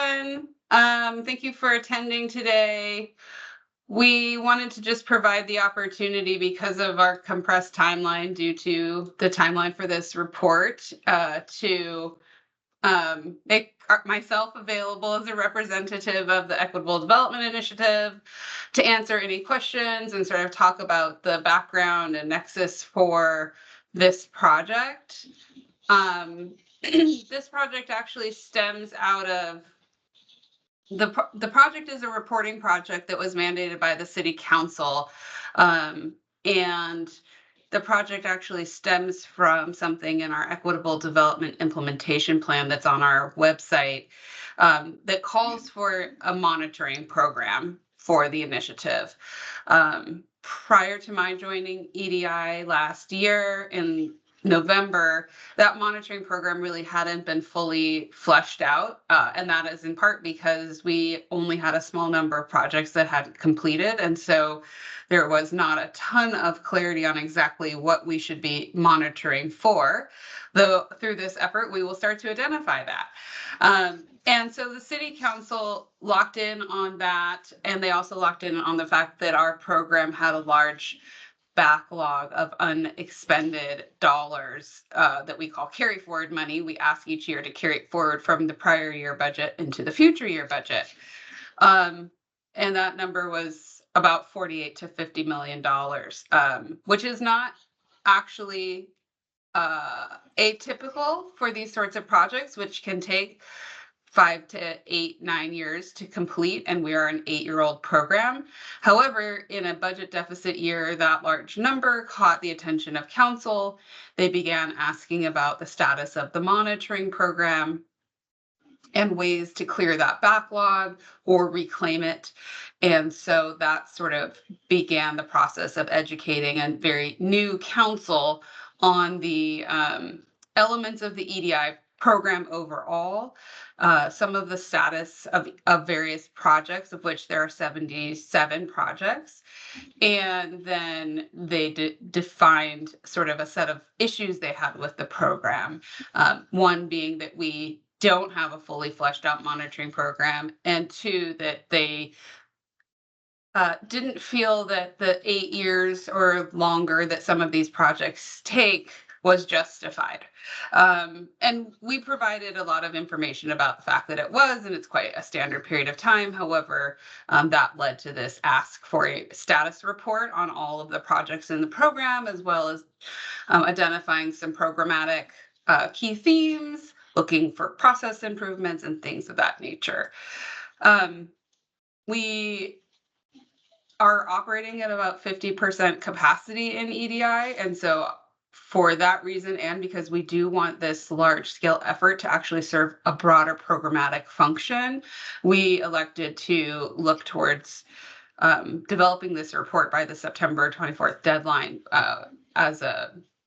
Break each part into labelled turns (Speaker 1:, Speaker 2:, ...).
Speaker 1: everyone. Thank you for attending today. We wanted to just provide the opportunity because of our compressed timeline due to the timeline for this report to make myself available as a representative of the Equitable Development Initiative to answer any questions and sort of talk about the background and nexus for this project. This project actually stems out of the project is a reporting project that was mandated by the city council, and the project actually stems from something in our Equitable Development Implementation Plan that's on our website that calls for a monitoring program for the initiative. Prior to my joining EDI last year in November, that monitoring program really hadn't been fully fleshed out. And that is in part because we only had a small number of projects that had completed. And so there was not a ton of clarity on exactly what we should be monitoring for. Though through this effort, we will start to identify that. And so the city council locked in on that. And they also locked in on the fact that our program had a large backlog of unexpended dollars that we call carry forward money. We ask each year to carry it forward from the prior year budget into the future year budget. And that number was about $48 to $50 million, which is not actually atypical for these sorts of projects, which can take 5 to 8, 9 years to complete, and we are an 8-year-old program. However, in a budget deficit year, that large number caught the attention of council. They began asking about the status of the monitoring program and ways to clear that backlog or reclaim it. And so that sort of began the process of educating a very new council on the elements of the EDI program overall, some of the status of various projects, of which there are 77 projects. And then they defined sort of a set of issues they had with the program. One being that we don't have a fully fleshed out monitoring program, and two, that they didn't feel that the 8 years or longer that some of these projects take was justified. And we provided a lot of information about the fact that it was, and it's quite a standard period of time. However, that led to this ask for a status report on all of the projects in the program, as well as identifying some programmatic key themes, looking for process improvements and things of that nature. We are operating at about 50% capacity in EDI. And so for that reason, and because we do want this large scale effort to actually serve a broader programmatic function, we elected to look towards developing this report by the September 24th deadline.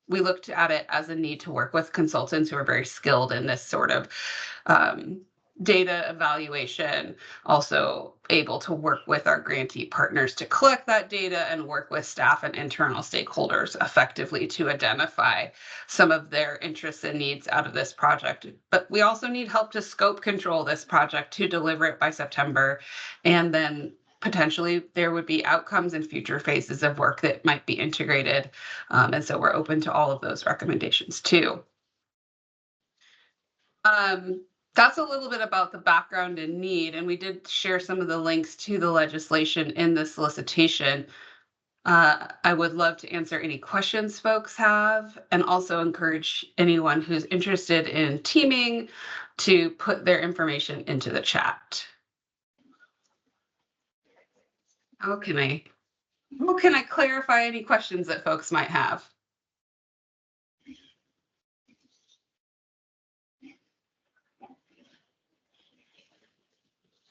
Speaker 1: We looked at it as a need to work with consultants who are very skilled in this sort of data evaluation, also able to work with our grantee partners to collect that data and work with staff and internal stakeholders effectively to identify some of their interests and needs out of this project. But we also need help to scope control this project to deliver it by September. And then potentially there would be outcomes in future phases of work that might be integrated. And so we're open to all of those recommendations too. That's a little bit about the background and need, and we did share some of the links to the legislation in the solicitation. I would love to answer any questions folks have, and also encourage anyone who's interested in teaming to put their information into the chat. How can I clarify any questions that folks might have?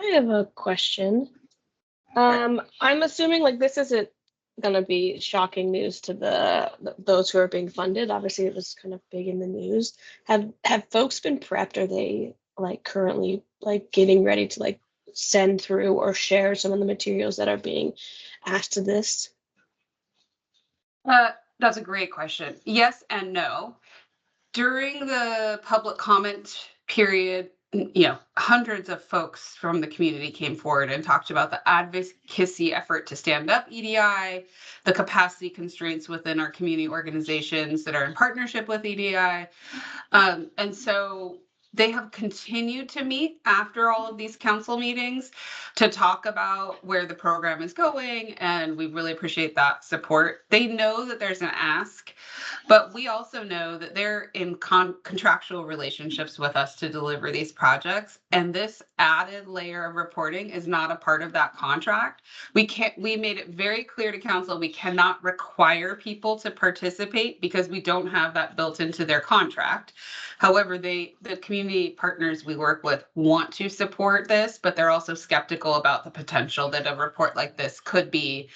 Speaker 2: I have a question. I'm assuming like this isn't going to be shocking news to those who are being funded. Obviously, it was kind of big in the news. Have folks been prepped? Are they like currently like getting ready to like send through or share some of the materials that are being asked to this?
Speaker 1: That's a great question. Yes and no. During the public comment period hundreds of folks from the community came forward and talked about the advocacy effort to stand up EDI, the capacity constraints within our community organizations that are in partnership with EDI. And so they have continued to meet after all of these council meetings to talk about where the program is going, and we really appreciate that support. They know that there's an ask, but we also know that they're in contractual relationships with us to deliver these projects, and this added layer of reporting is not a part of that contract. We made it very clear to council we cannot require people to participate because we don't have that built into their contract. However, the community partners we work with want to support this, but they're also skeptical about the potential that a report like this could be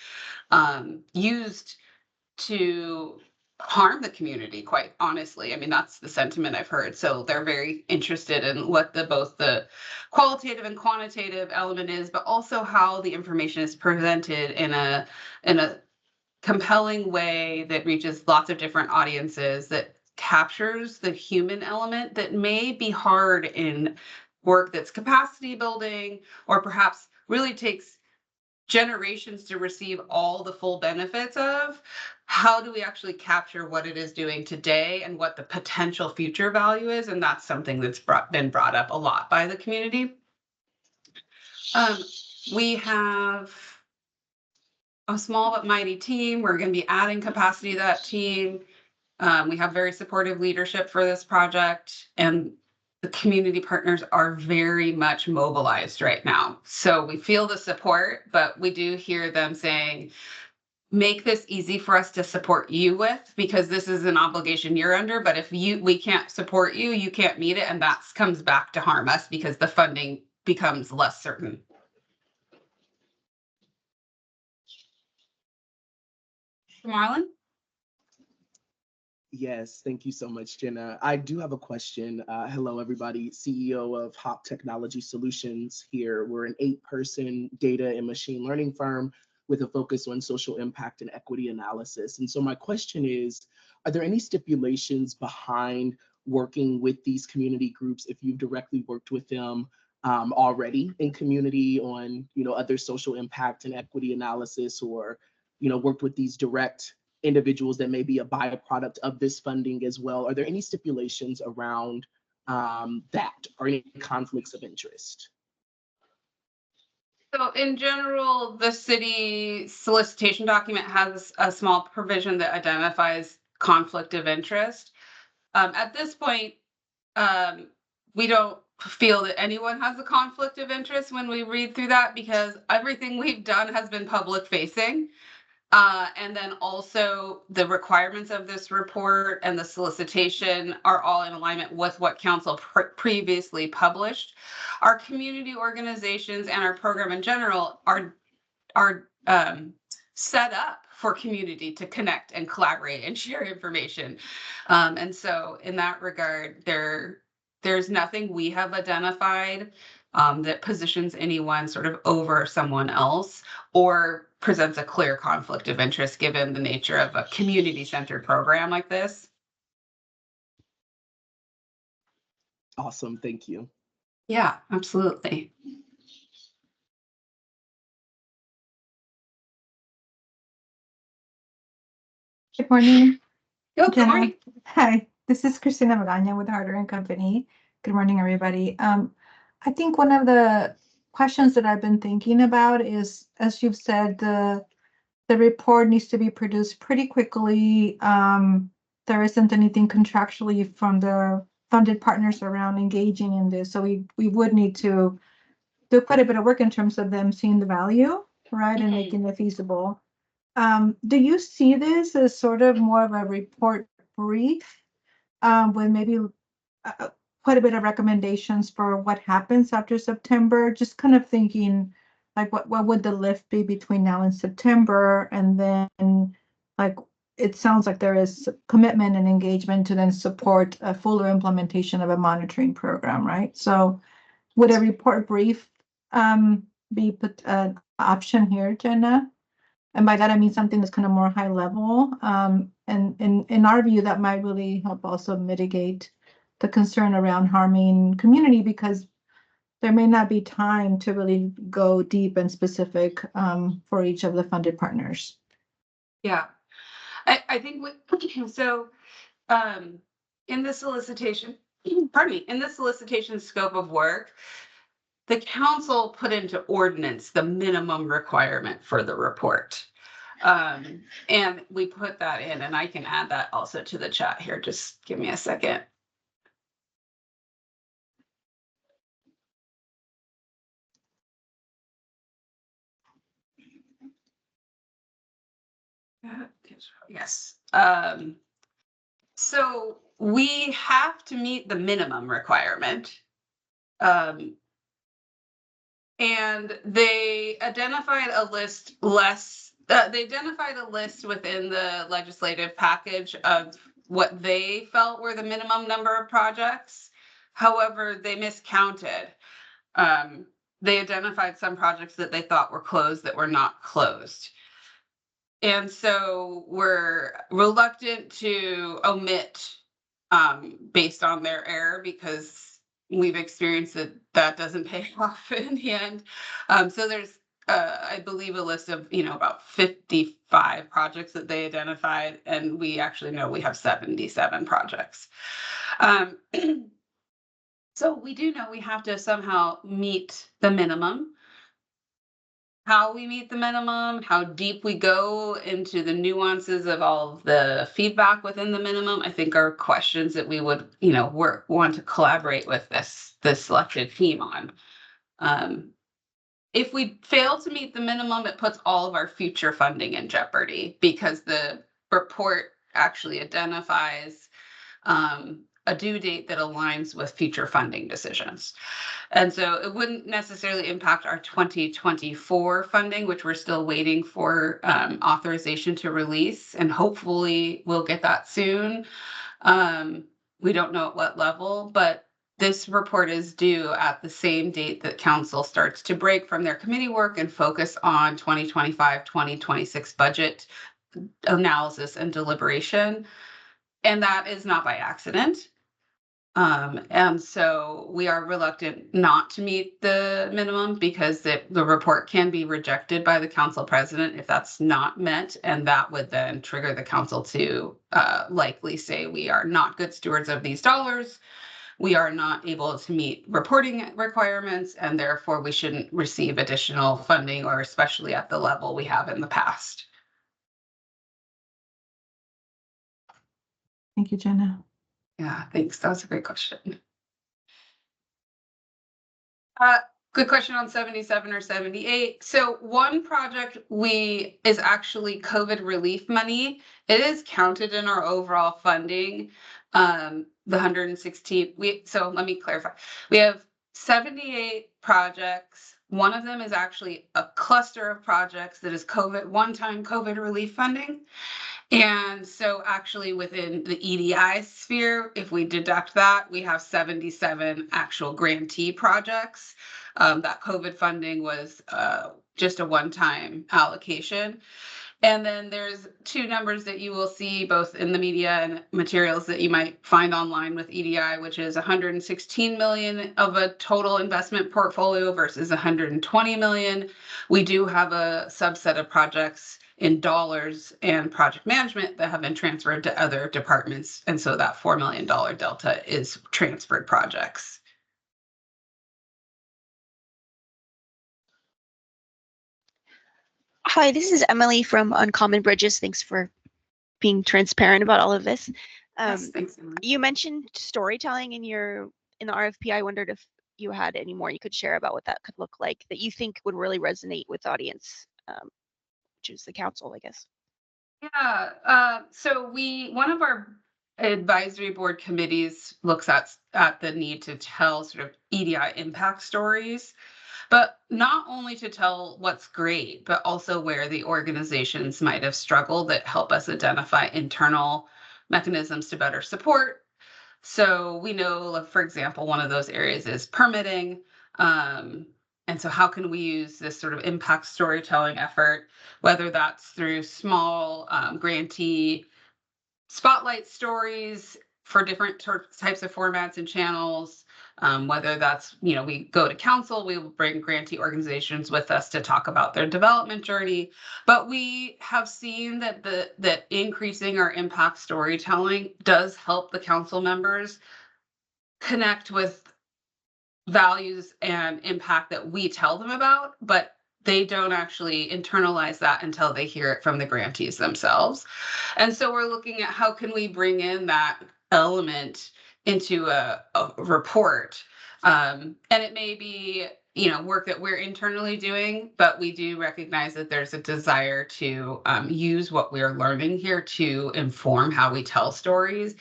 Speaker 1: used to harm the community, quite honestly. I mean, that's the sentiment I've heard. So they're very interested in what both the qualitative and quantitative element is, but also how the information is presented in a compelling way that reaches lots of different audiences, that captures the human element that may be hard in work that's capacity building, or perhaps really takes generations to receive all the full benefits of. How do we actually capture what it is doing today and what the potential future value is? And that's something that's been brought up a lot by the community. We have a small but mighty team. We're going to be adding capacity to that team. We have very supportive leadership for this project, and the community partners are very much mobilized right now. So we feel the support, but we do hear them saying, make this easy for us to support you with, because this is an obligation you're under, but if we can't support you, you can't meet it, and that comes back to harm us because the funding becomes less certain. Marlon?
Speaker 3: Yes, thank you so much, Jenna. I do have a question. Hello, everybody. CEO of Hop Technology Solutions here. We're an 8-person data and machine learning firm with a focus on social impact and equity analysis. And so my question is, are there any stipulations behind working with these community groups if you've directly worked with them already in community on, other social impact and equity analysis, or, worked with these direct individuals that may be a byproduct of this funding as well? Are there any stipulations around that, or any conflicts of interest?
Speaker 1: So in general, the city solicitation document has a small provision that identifies conflict of interest. At this point, we don't feel that anyone has a conflict of interest when we read through that, because everything we've done has been public facing. And then also the requirements of this report and the solicitation are all in alignment with what council previously published. Our community organizations and our program in general are set up for community to connect and collaborate and share information. And so in that regard, there's nothing we have identified that positions anyone sort of over someone else or presents a clear conflict of interest given the nature of a community-centered program like this.
Speaker 3: Awesome, thank you.
Speaker 1: Yeah, absolutely.
Speaker 4: Good morning.
Speaker 1: Good morning.
Speaker 4: Hi, this is Christina Magaña with Harder & Company. Good morning, everybody. I think one of the questions that I've been thinking about is, as you've said, the report needs to be produced pretty quickly. There isn't anything contractually from the funded partners around engaging in this, so we would need to do quite a bit of work in terms of them seeing the value, right, and making it feasible. Do you see this as sort of more of a report brief with maybe quite a bit of recommendations for what happens after September? Just kind of thinking, like, what would the lift be between now and September? And then, like, it sounds like there is commitment and engagement to then support a fuller implementation of a monitoring program, right? So would a report brief be an option here, Jenna? And by that, I mean something that's kind of more high level. And in our view, that might really help also mitigate the concern around harming community because there may not be time to really go deep and specific for each of the funded partners.
Speaker 1: Yeah, I think so. In the solicitation, pardon me, in the solicitation scope of work, the council put into ordinance the minimum requirement for the report. And we put that in, and I can add that also to the chat here. Just give me a second. Yes. So we have to meet the minimum requirement. And they identified a list they identified a list within the legislative package of what they felt were the minimum number of projects. However, they miscounted. They identified some projects that they thought were closed that were not closed. And so we're reluctant to omit based on their error because we've experienced that doesn't pay off in the end. So there's, I believe, a list of, about 55 projects that they identified, and we actually know we have 77 projects. So we do know we have to somehow meet the minimum. How we meet the minimum, how deep we go into the nuances of all of the feedback within the minimum, I think are questions that we would, want to collaborate with this selected team on. If we fail to meet the minimum, it puts all of our future funding in jeopardy because the report actually identifies a due date that aligns with future funding decisions. And so it wouldn't necessarily impact our 2024 funding, which we're still waiting for authorization to release, and hopefully we'll get that soon. We don't know at what level, but this report is due at the same date that council starts to break from their committee work and focus on 2025-2026 budget analysis and deliberation. And that is not by accident. And so we are reluctant not to meet the minimum because the report can be rejected by the council president if that's not met. And that would then trigger the council to likely say we are not good stewards of these dollars. We are not able to meet reporting requirements, and therefore we shouldn't receive additional funding, or especially at the level we have in the past.
Speaker 4: Thank you, Jenna.
Speaker 1: Yeah, thanks. That was a great question. Good question on 77 or 78. So one project is actually COVID relief money. It is counted in our overall funding. The 116. So let me clarify. We have 78 projects. One of them is actually a cluster of projects that is one-time COVID relief funding. And so actually within the EDI sphere, if we deduct that, we have 77 actual grantee projects. That COVID funding was just a one-time allocation. And then there's two numbers that you will see both in the media and materials that you might find online with EDI, which is 116 million of a total investment portfolio versus 120 million. We do have a subset of projects in dollars and project management that have been transferred to other departments. And so that $4 million delta is transferred projects.
Speaker 5: Hi, this is Emily from Uncommon Bridges. Thanks for being transparent about all of this.
Speaker 1: Yes, thanks, Emily.
Speaker 5: You mentioned storytelling in the RFP. I wondered if you had any more you could share about what that could look like that you think would really resonate with the audience, which is the council, I guess.
Speaker 1: Yeah, so one of our advisory board committees looks at the need to tell sort of EDI impact stories, but not only to tell what's great, but also where the organizations might have struggled that help us identify internal mechanisms to better support. So we know, for example, one of those areas is permitting. And so how can we use this sort of impact storytelling effort, whether that's through small grantee spotlight stories for different types of formats and channels, whether that's, we go to council, we will bring grantee organizations with us to talk about their development journey. But we have seen that that increasing our impact storytelling does help the council members connect with values and impact that we tell them about, but they don't actually internalize that until they hear it from the grantees themselves. And so we're looking at how can we bring in that element into a report. And it may be, work that we're internally doing, but we do recognize that there's a desire to use what we're learning here to inform how we tell stories,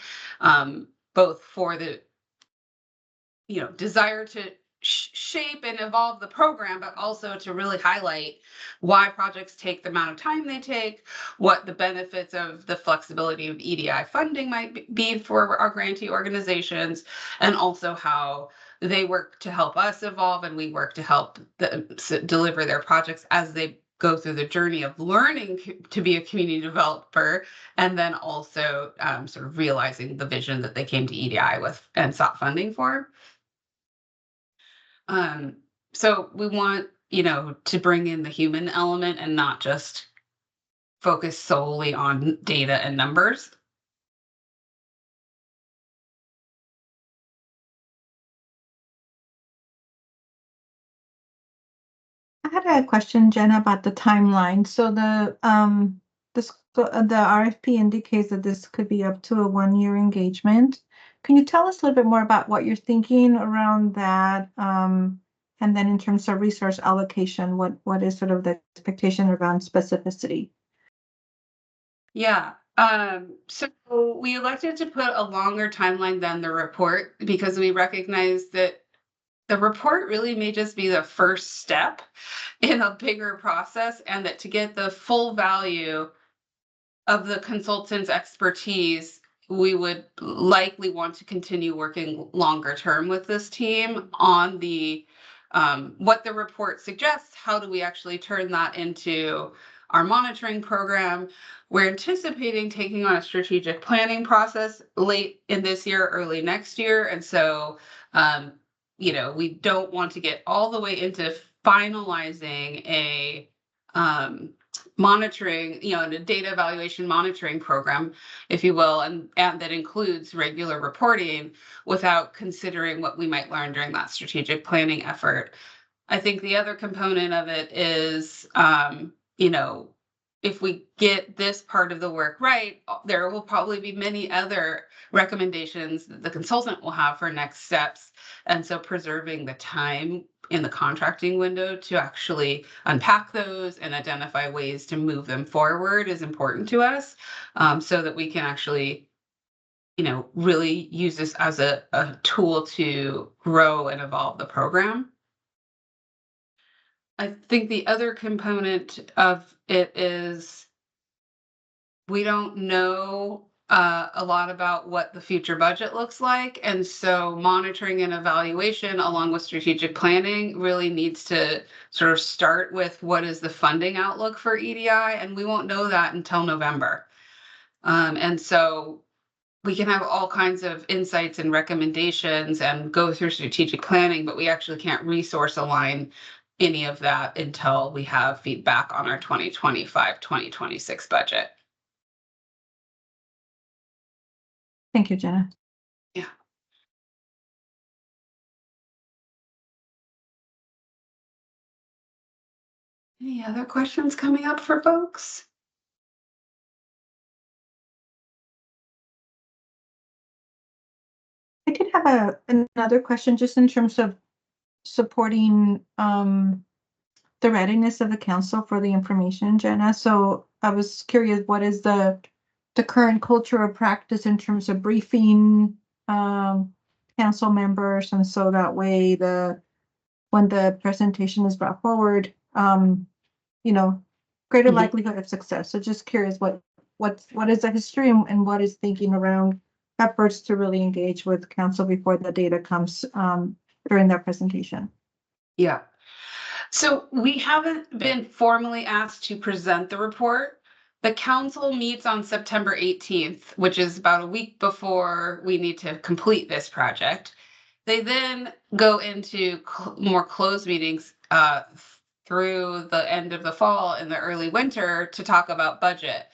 Speaker 1: both for the desire to shape and evolve the program, but also to really highlight why projects take the amount of time they take, what the benefits of the flexibility of EDI funding might be for our grantee organizations, and also how they work to help us evolve and we work to help deliver their projects as they go through the journey of learning to be a community developer, and then also sort of realizing the vision that they came to EDI with and sought funding for. So we want, to bring in the human element and not just focus solely on data and numbers.
Speaker 4: I had a question, Jenna, about the timeline. So the RFP indicates that this could be up to a 1-year engagement. Can you tell us a little bit more about what you're thinking around that? And then in terms of resource allocation, what is sort of the expectation around specificity?
Speaker 1: Yeah. So we elected to put a longer timeline than the report because we recognize that the report really may just be the first step in a bigger process, and that to get the full value of the consultant's expertise, we would likely want to continue working longer term with this team on the what the report suggests. How do we actually turn that into our monitoring program? We're anticipating taking on a strategic planning process late in this year, early next year. And so, we don't want to get all the way into finalizing a monitoring, and a data evaluation monitoring program, if you will, and that includes regular reporting without considering what we might learn during that strategic planning effort. I think the other component of it is, if we get this part of the work right, there will probably be many other recommendations that the consultant will have for next steps. And so preserving the time in the contracting window to actually unpack those and identify ways to move them forward is important to us, so that we can actually, really use this as a tool to grow and evolve the program. I think the other component of it is we don't know a lot about what the future budget looks like. And so monitoring and evaluation along with strategic planning really needs to sort of start with what is the funding outlook for EDI. And we won't know that until November. And so we can have all kinds of insights and recommendations and go through strategic planning, but we actually can't resource align any of that until we have feedback on our 2025-2026 budget.
Speaker 4: Thank you, Jenna.
Speaker 1: Yeah. Any other questions coming up for folks?
Speaker 4: I did have another question just in terms of supporting the readiness of the council for the information, Jenna. So I was curious, what is the current culture of practice in terms of briefing council members, and so that way when the presentation is brought forward, greater likelihood of success. So just curious, what is the history and what is thinking around efforts to really engage with council before the data comes during their presentation?
Speaker 1: Yeah. So we haven't been formally asked to present the report, The council meets on September 18th, which is about a week before we need to complete this project. They then go into more closed meetings through the end of the fall and the early winter to talk about budget.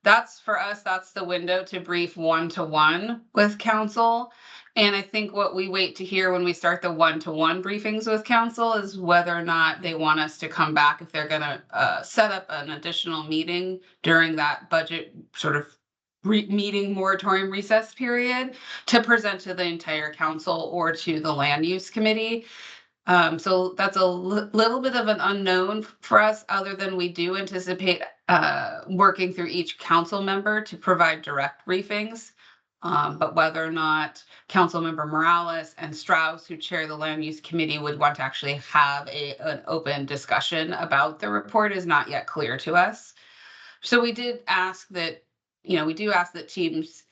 Speaker 1: That's for us, that's the window to brief one-to-one with council. And I think what we wait to hear when we start the one-to-one briefings with council is whether or not they want us to come back, if they're gonna set up an additional meeting during that budget sort of meeting moratorium recess period to present to the entire council or to the land use committee. So that's a little bit of an unknown for us, other than we do anticipate working through each council member to provide direct briefings. But whether or not Councilmember Morales and Strauss, who chair the land use committee, would want to actually have an open discussion about the report is not yet clear to us. So we did ask that, we do ask that teams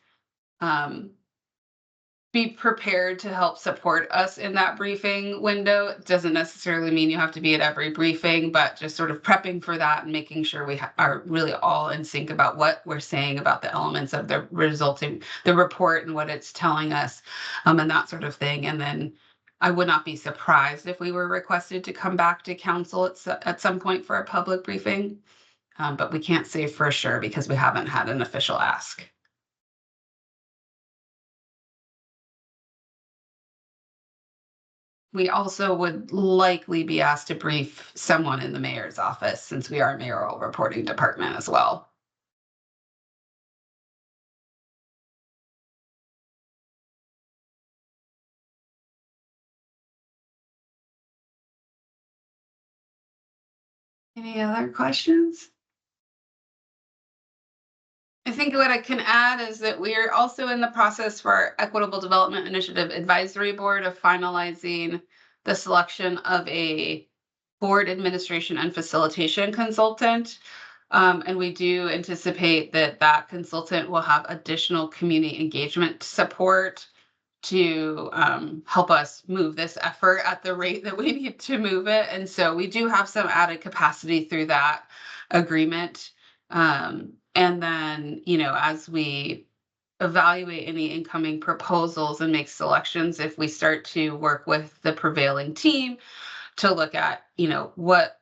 Speaker 1: be prepared to help support us in that briefing window. It doesn't necessarily mean you have to be at every briefing, but just sort of prepping for that and making sure we are really all in sync about what we're saying about the elements of the report and what it's telling us, and that sort of thing. And then I would not be surprised if we were requested to come back to council at some point for a public briefing, but we can't say for sure because we haven't had an official ask. We also would likely be asked to brief someone in the mayor's office, since we are a mayoral reporting department as well. Any other questions? I think what I can add is that we're also in the process for our Equitable Development Initiative Advisory Board of finalizing the selection of a board administration and facilitation consultant. And we do anticipate that that consultant will have additional community engagement support to help us move this effort at the rate that we need to move it. And so we do have some added capacity through that agreement. And then, as we evaluate any incoming proposals and make selections, if we start to work with the prevailing team to look at, what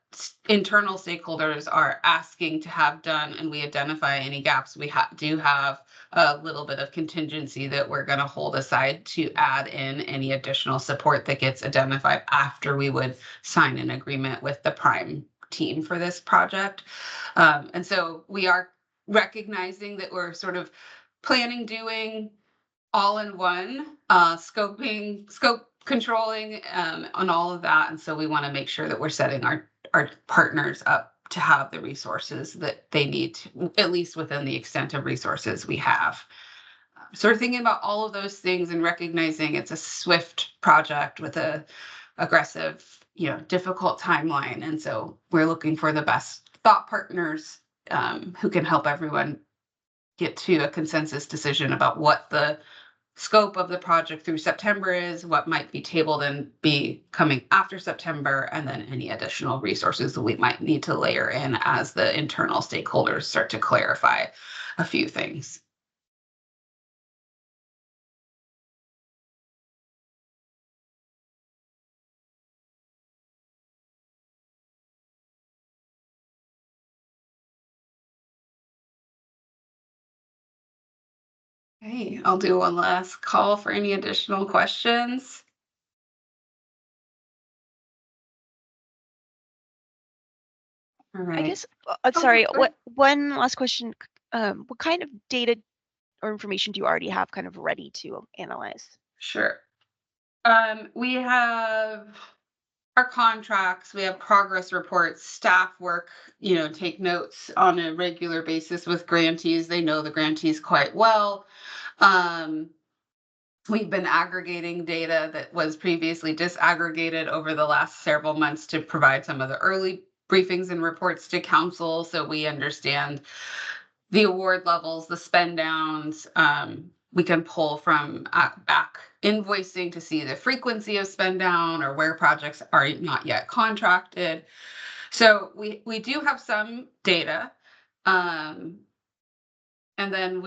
Speaker 1: internal stakeholders are asking to have done, and we identify any gaps, we do have a little bit of contingency that we're going to hold aside to add in any additional support that gets identified after we would sign an agreement with the prime team for this project. And so we are recognizing that we're sort of planning, doing all in one, scope controlling on all of that. And so we want to make sure that we're setting our partners up to have the resources that they need, at least within the extent of resources we have. So we're thinking about all of those things and recognizing it's a swift project with a aggressive, difficult timeline. And so we're looking for the best thought partners who can help everyone get to a consensus decision about what the scope of the project through September is, what might be tabled and be coming after September, and then any additional resources that we might need to layer in as the internal stakeholders start to clarify a few things. Okay, I'll do one last call for any additional questions. All right.
Speaker 5: I guess, sorry, one last question. What kind of data or information do you already have kind of ready to analyze?
Speaker 1: Sure. We have our contracts, we have progress reports, staff work, take notes on a regular basis with grantees. They know the grantees quite well. We've been aggregating data that was previously disaggregated over the last several months to provide some of the early briefings and reports to council, so we understand the award levels, the spend downs. We can pull from back invoicing to see the frequency of spend down or where projects are not yet contracted. So we do have some data. And then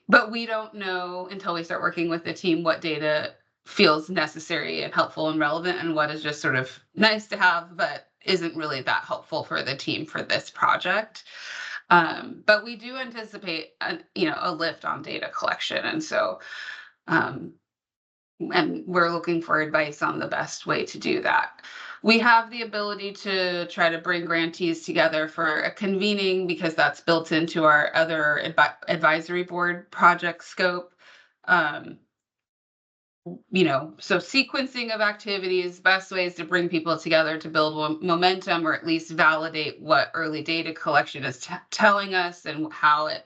Speaker 1: but we don't know until we start working with the team what data feels necessary and helpful and relevant, and what is just sort of nice to have, but isn't really that helpful for the team for this project. But we do anticipate a lift on data collection. And so, and we're looking for advice on the best way to do that. We have the ability to try to bring grantees together for a convening, because that's built into our other advisory board project scope. So sequencing of activities, best ways to bring people together to build momentum, or at least validate what early data collection is telling us, and how it,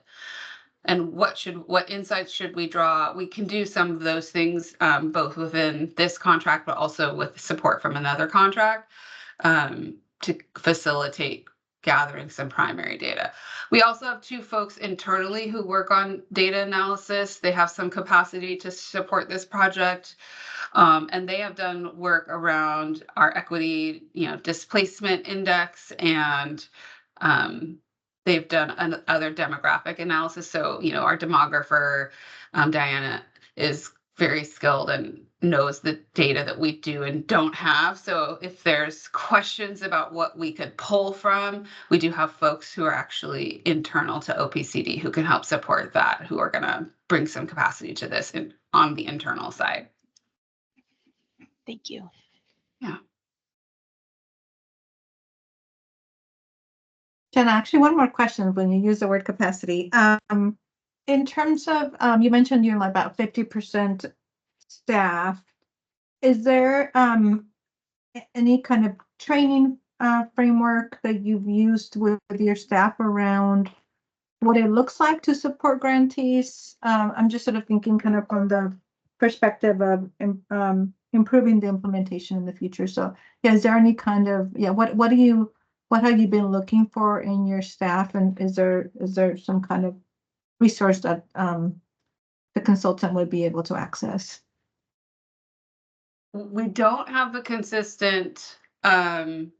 Speaker 1: and what insights should we draw. We can do some of those things, both within this contract, but also with support from another contract, to facilitate gathering some primary data. We also have 2 folks internally who work on data analysis. They have some capacity to support this project. And they have done work around our equity, displacement index, and they've done other demographic analysis. So, our demographer, Diana, is very skilled and knows the data that we do and don't have. So if there's questions about what we could pull from, we do have folks who are actually internal to OPCD who can help support that, who are going to bring some capacity to this on the internal side.
Speaker 5: Thank you.
Speaker 1: Yeah.
Speaker 4: Jenna, actually, one more question when you use the word capacity. In terms of, you mentioned you're like about 50% staff. Is there any kind of training framework that you've used with your staff around what it looks like to support grantees? I'm just sort of thinking kind of from the perspective of improving the implementation in the future. So yeah, is there any kind of, what have you been looking for in your staff? And is there some kind of resource that the consultant would be able to access?
Speaker 1: We don't have a consistent sort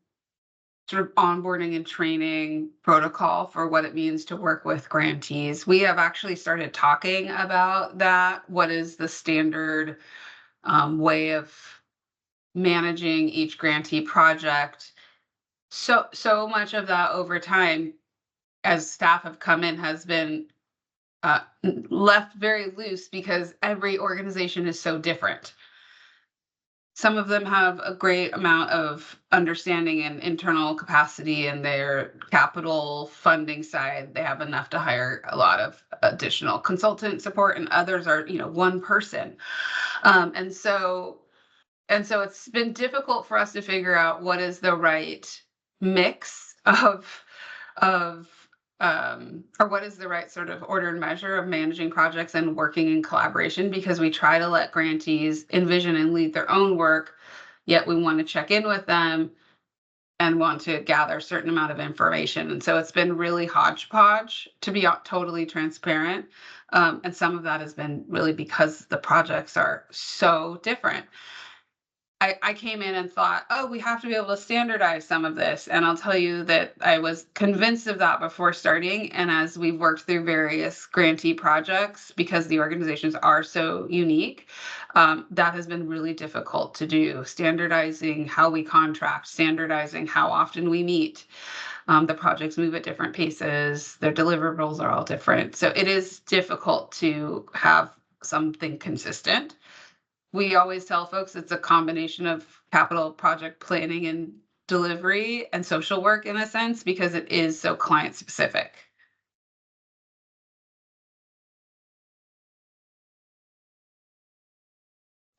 Speaker 1: of onboarding and training protocol for what it means to work with grantees. We have actually started talking about that. What is the standard way of managing each grantee project? So much of that over time, as staff have come in, has been left very loose, because every organization is so different. Some of them have a great amount of understanding and internal capacity in their capital funding side. They have enough to hire a lot of additional consultant support, and others are, one person. And so it's been difficult for us to figure out what is the right mix or what is the right sort of order and measure of managing projects and working in collaboration, because we try to let grantees envision and lead their own work, yet we want to check in with them and want to gather a certain amount of information. And so it's been really hodgepodge, to be totally transparent. And some of that has been really because the projects are so different. I came in and thought, we have to be able to standardize some of this. And I'll tell you that I was convinced of that before starting. And as we've worked through various grantee projects, because the organizations are so unique, that has been really difficult to do. Standardizing how we contract, standardizing how often we meet. The projects move at different paces. Their deliverables are all different. So it is difficult to have something consistent. We always tell folks it's a combination of capital project planning and delivery and social work, in a sense, because it is so client specific.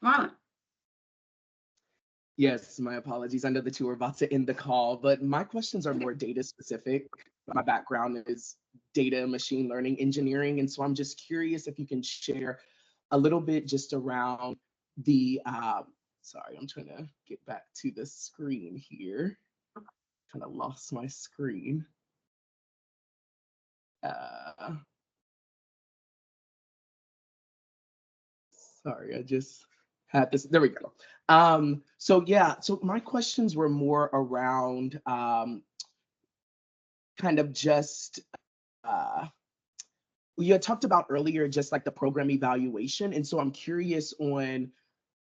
Speaker 1: Marlon.
Speaker 3: Yes, my apologies. I know that you were about to end the call, but my questions are more data specific. My background is data and machine learning engineering. And so I'm just curious if you can share a little bit just around the, sorry, I'm trying to get back to the screen here. Kind of lost my screen. Sorry, I just had this, there we go. So my questions were more around kind of just you had talked about earlier, just like the program evaluation. And so I'm curious on,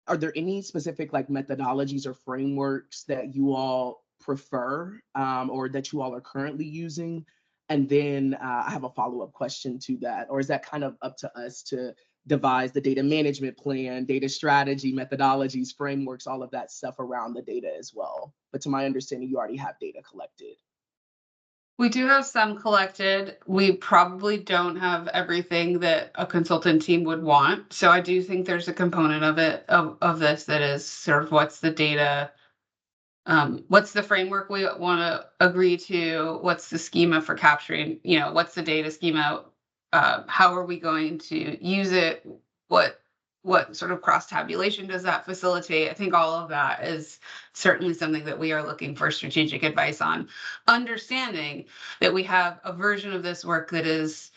Speaker 3: are there any specific like methodologies or frameworks that you all prefer or that you all are currently using? And then I have a follow-up question to that. Or is that kind of up to us to devise the data management plan, data strategy, methodologies, frameworks, all of that stuff around the data as well? But to my understanding, you already have data collected.
Speaker 1: We do have some collected. We probably don't have everything that a consultant team would want. So I do think there's a component of it, of this, that is sort of what's the data, what's the framework we want to agree to, what's the schema for capturing, what's the data schema, how are we going to use it, what sort of cross tabulation does that facilitate? I think all of that is certainly something that we are looking for strategic advice on. Understanding that we have a version of this work that is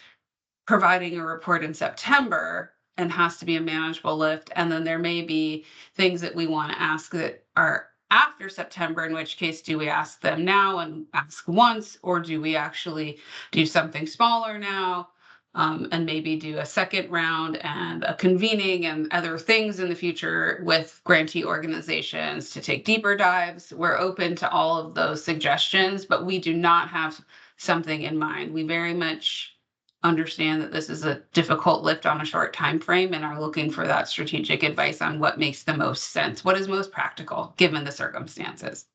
Speaker 1: providing a report in September and has to be a manageable lift. And then there may be things that we want to ask that are after September, in which case do we ask them now and ask once, or do we actually do something smaller now? And maybe do a second round and a convening and other things in the future with grantee organizations to take deeper dives. We're open to all of those suggestions, but we do not have something in mind. We very much understand that this is a difficult lift on a short time frame and are looking for that strategic advice on what makes the most sense, what is most practical given the circumstances.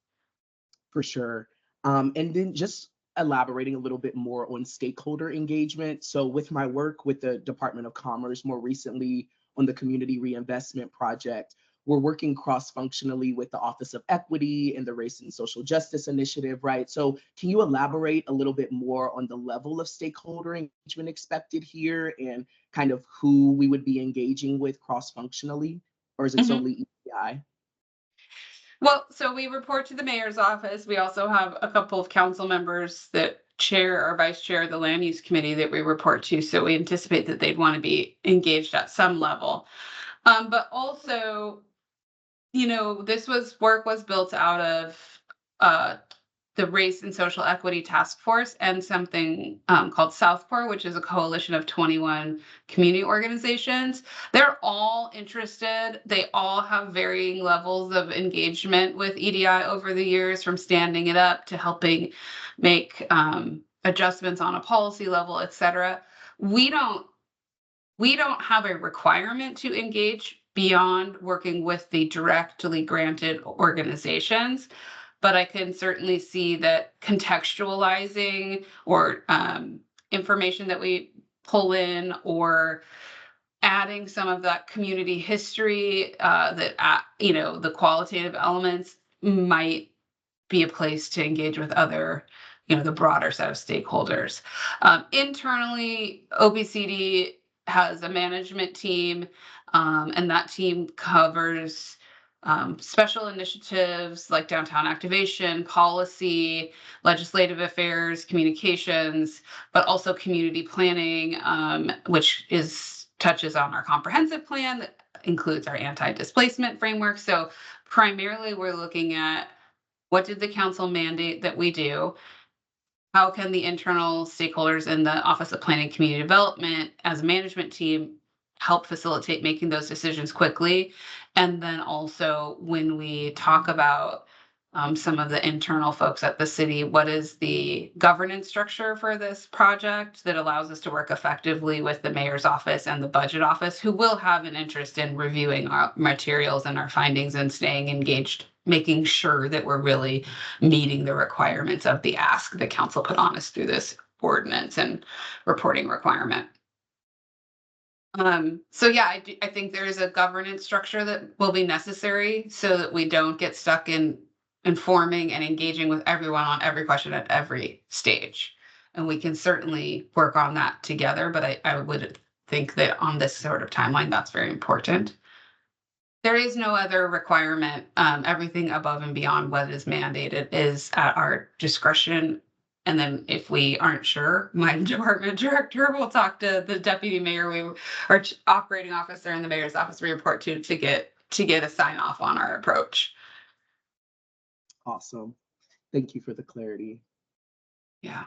Speaker 3: For sure. And then just elaborating a little bit more on stakeholder engagement. So with my work with the Department of Commerce, more recently on the Community Reinvestment Project, we're working cross-functionally with the Office of Equity and the Race and Social Justice Initiative, right? So can you elaborate a little bit more on the level of stakeholder engagement expected here and kind of who we would be engaging with cross-functionally? Or is it solely EDI?
Speaker 1: Well, so we report to the mayor's office. We also have a couple of council members that chair or vice chair the land use committee that we report to. So we anticipate that they'd want to be engaged at some level. But also, this work was built out of the Race and Social Equity Task Force and something called Southport, which is a coalition of 21 community organizations. They're all interested. They all have varying levels of engagement with EDI over the years, from standing it up to helping make adjustments on a policy level, et cetera. We don't have a requirement to engage beyond working with the directly granted organizations. But I can certainly see that contextualizing or information that we pull in, or adding some of that community history, the qualitative elements might be a place to engage with other, the broader set of stakeholders. Internally, OPCD has a management team, and that team covers special initiatives like downtown activation, policy, legislative affairs, communications, but also community planning, which touches on our comprehensive plan that includes our anti-displacement framework. So primarily we're looking at, what did the council mandate that we do? How can the internal stakeholders in the Office of Planning and Community Development as a management team help facilitate making those decisions quickly? And then also, when we talk about some of the internal folks at the city, what is the governance structure for this project that allows us to work effectively with the mayor's office and the budget office, who will have an interest in reviewing our materials and our findings and staying engaged, making sure that we're really meeting the requirements of the ask the council put on us through this ordinance and reporting requirement. So yeah, I think there is a governance structure that will be necessary so that we don't get stuck in informing and engaging with everyone on every question at every stage. And we can certainly work on that together, but I would think that on this sort of timeline, that's very important. There is no other requirement. Everything above and beyond what is mandated is at our discretion. And then if we aren't sure, my department director will talk to the deputy mayor, our operating officer in the mayor's office we report to get a sign off on our approach.
Speaker 3: Awesome. Thank you for the clarity.
Speaker 1: Yeah.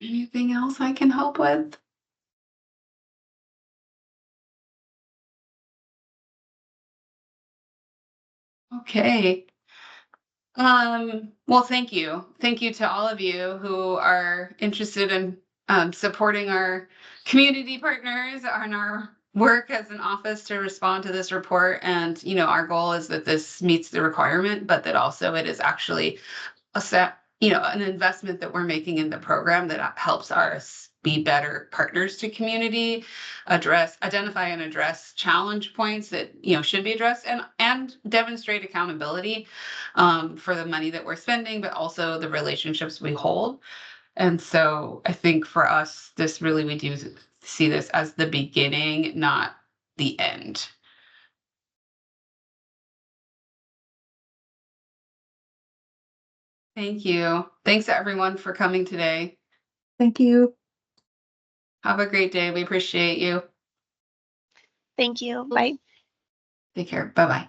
Speaker 1: Anything else I can help with? Okay. Well, thank you. Thank you to all of you who are interested in supporting our community partners on our work as an office to respond to this report. And, our goal is that this meets the requirement, but that also it is actually a set, an investment that we're making in the program that helps us be better partners to community, identify and address challenge points that should be addressed, and demonstrate accountability for the money that we're spending, but also the relationships we hold. And so I think for us, we do see this as the beginning, not the end. Thank you. Thanks everyone for coming today.
Speaker 4: Thank you.
Speaker 1: Have a great day. We appreciate you.
Speaker 5: Thank you. Bye.
Speaker 1: Take care. Bye-bye.